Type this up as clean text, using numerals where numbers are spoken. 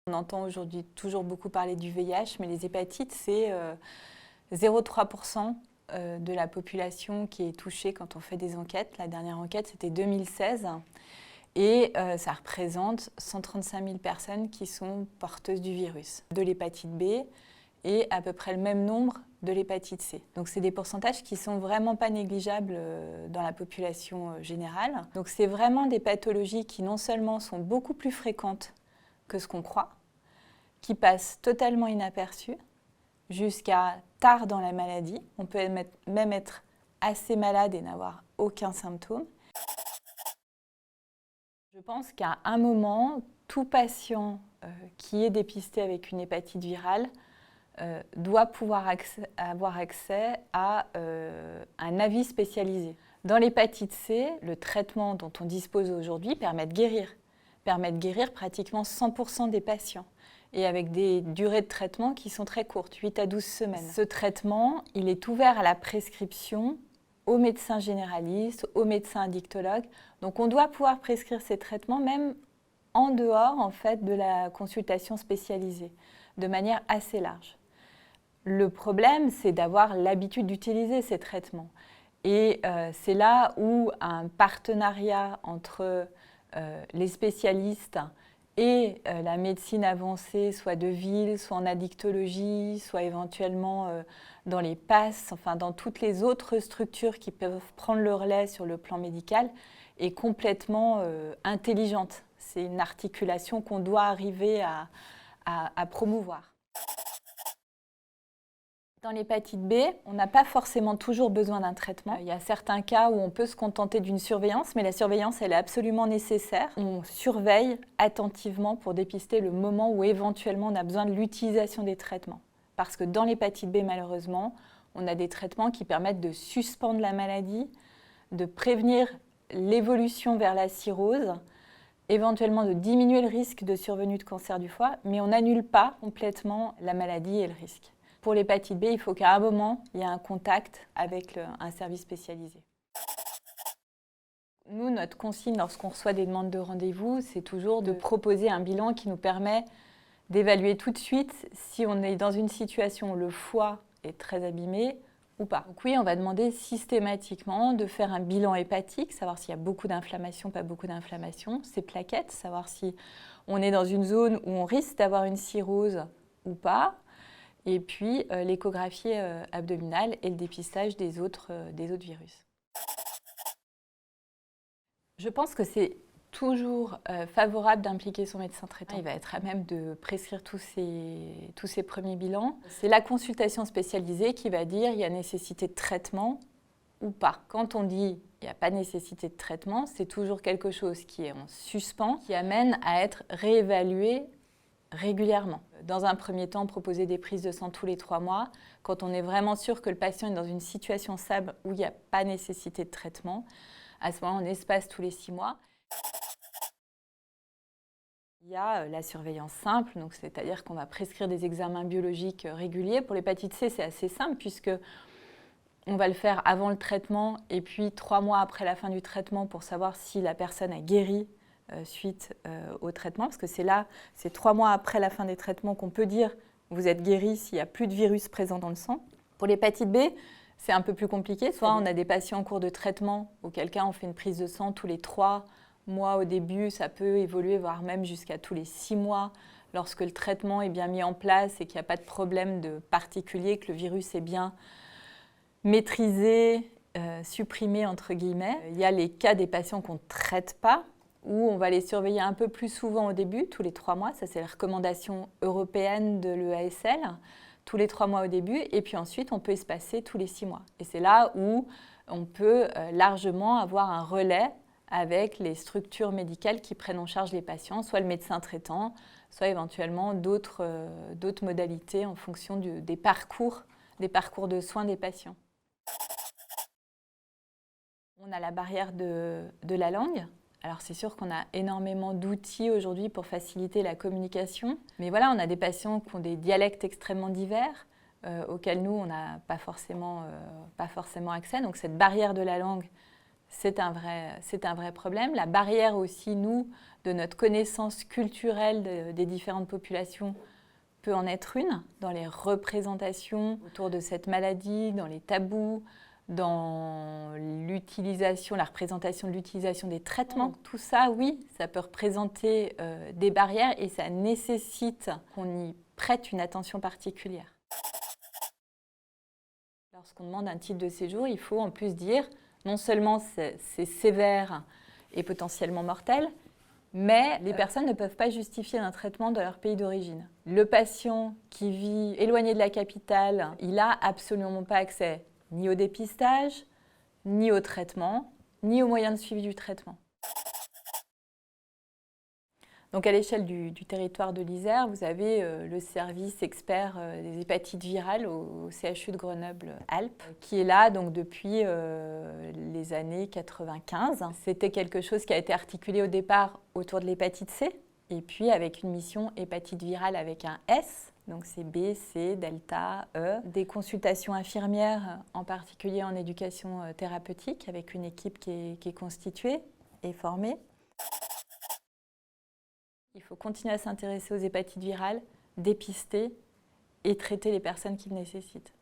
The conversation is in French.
On entend aujourd'hui toujours beaucoup parler du VIH, mais les hépatites, c'est 0,3% de la population qui est touchée quand on fait des enquêtes. La dernière enquête, c'était 2016. Et ça représente 135 000 personnes qui sont porteuses du virus, de l'hépatite B et à peu près le même nombre de l'hépatite C. Donc c'est des pourcentages qui ne sont vraiment pas négligeables dans la population générale. Donc c'est vraiment des pathologies qui non seulement sont beaucoup plus fréquentes que ce qu'on croit, qui passent totalement inaperçues jusqu'à tard dans la maladie. On peut même être assez malade et n'avoir aucun symptôme. Je pense qu'à un moment, tout patient qui est dépisté avec une hépatite virale doit pouvoir avoir accès à un avis spécialisé. Dans l'hépatite C, le traitement dont on dispose aujourd'hui permet de guérir pratiquement 100% des patients et avec des durées de traitement qui sont très courtes, 8 à 12 semaines. Ce traitement, il est ouvert à la prescription aux médecins généralistes, aux médecins addictologues. Donc on doit pouvoir prescrire ces traitements même en dehors en fait, de la consultation spécialisée, de manière assez large. Le problème, c'est d'avoir l'habitude d'utiliser ces traitements. Et c'est là où un partenariat entre les spécialistes et la médecine avancée, soit de ville, soit en addictologie, soit éventuellement dans les PASS, enfin dans toutes les autres structures qui peuvent prendre le relais sur le plan médical, est complètement intelligente. C'est une articulation qu'on doit arriver à promouvoir. Dans l'hépatite B, on n'a pas forcément toujours besoin d'un traitement. Il y a certains cas où on peut se contenter d'une surveillance, mais la surveillance, elle est absolument nécessaire. On surveille attentivement pour dépister le moment où éventuellement on a besoin de l'utilisation des traitements. Parce que dans l'hépatite B, malheureusement, on a des traitements qui permettent de suspendre la maladie, de prévenir l'évolution vers la cirrhose, éventuellement de diminuer le risque de survenue de cancer du foie, mais on n'annule pas complètement la maladie et le risque. Pour l'hépatite B, il faut qu'à un moment, il y ait un contact avec un service spécialisé. Nous, notre consigne lorsqu'on reçoit des demandes de rendez-vous, c'est toujours de proposer un bilan qui nous permet d'évaluer tout de suite si on est dans une situation où le foie est très abîmé ou pas. Donc oui, on va demander systématiquement de faire un bilan hépatique, savoir s'il y a beaucoup d'inflammation, pas beaucoup d'inflammation, ces plaquettes, savoir si on est dans une zone où on risque d'avoir une cirrhose ou pas, et puis l'échographie abdominale et le dépistage des autres virus. Je pense que c'est toujours favorable d'impliquer son médecin traitant. Il va être à même de prescrire tous ces premiers bilans. C'est la consultation spécialisée qui va dire il y a nécessité de traitement ou pas. Quand on dit il n'y a pas nécessité de traitement, c'est toujours quelque chose qui est en suspens, qui amène à être réévalué régulièrement. Dans un premier temps, proposer des prises de sang tous les 3 mois. Quand on est vraiment sûr que le patient est dans une situation stable où il n'y a pas nécessité de traitement, à ce moment, on espace tous les 6 mois. Il y a la surveillance simple, donc c'est-à-dire qu'on va prescrire des examens biologiques réguliers. Pour l'hépatite C, c'est assez simple puisque on va le faire avant le traitement et puis 3 mois après la fin du traitement pour savoir si la personne a guéri suite au traitement, parce que c'est 3 mois après la fin des traitements qu'on peut dire vous êtes guéri s'il n'y a plus de virus présent dans le sang. Pour l'hépatite B, c'est un peu plus compliqué. Soit on a des patients en cours de traitement, auquel cas on fait une prise de sang tous les 3 mois au début, ça peut évoluer, voire même jusqu'à tous les 6 mois, lorsque le traitement est bien mis en place et qu'il n'y a pas de problème de particulier, que le virus est bien maîtrisé, supprimé entre guillemets. Il y a les cas des patients qu'on ne traite pas, où on va les surveiller un peu plus souvent au début, tous les 3 mois. Ça, c'est la recommandation européenne de l'EASL, tous les 3 mois au début. Et puis ensuite, on peut espacer tous les 6 mois. Et c'est là où on peut largement avoir un relais avec les structures médicales qui prennent en charge les patients, soit le médecin traitant, soit éventuellement d'autres modalités en fonction des parcours de soins des patients. On a la barrière de la langue. Alors c'est sûr qu'on a énormément d'outils aujourd'hui pour faciliter la communication, mais voilà, on a des patients qui ont des dialectes extrêmement divers, auxquels nous, on n'a pas forcément accès. Donc cette barrière de la langue, c'est un vrai problème. La barrière aussi, nous, de notre connaissance culturelle des différentes populations peut en être une, dans les représentations autour de cette maladie, dans les tabous, dans la représentation de l'utilisation des traitements. Tout ça, oui, ça peut représenter des barrières et ça nécessite qu'on y prête une attention particulière. Lorsqu'on demande un titre de séjour, il faut en plus dire non seulement c'est sévère et potentiellement mortel, mais les personnes ne peuvent pas justifier un traitement de leur pays d'origine. Le patient qui vit éloigné de la capitale, il n'a absolument pas accès ni au dépistage, ni au traitement, ni aux moyens de suivi du traitement. Donc à l'échelle du territoire de l'Isère, vous avez le service expert des hépatites virales au CHU de Grenoble-Alpes, qui est là donc, depuis les années 95. C'était quelque chose qui a été articulé au départ autour de l'hépatite C, et puis avec une mission hépatite virale avec un S, donc c'est B, C, delta, E. Des consultations infirmières, en particulier en éducation thérapeutique, avec une équipe qui est constituée et formée. Il faut continuer à s'intéresser aux hépatites virales, dépister et traiter les personnes qui le nécessitent.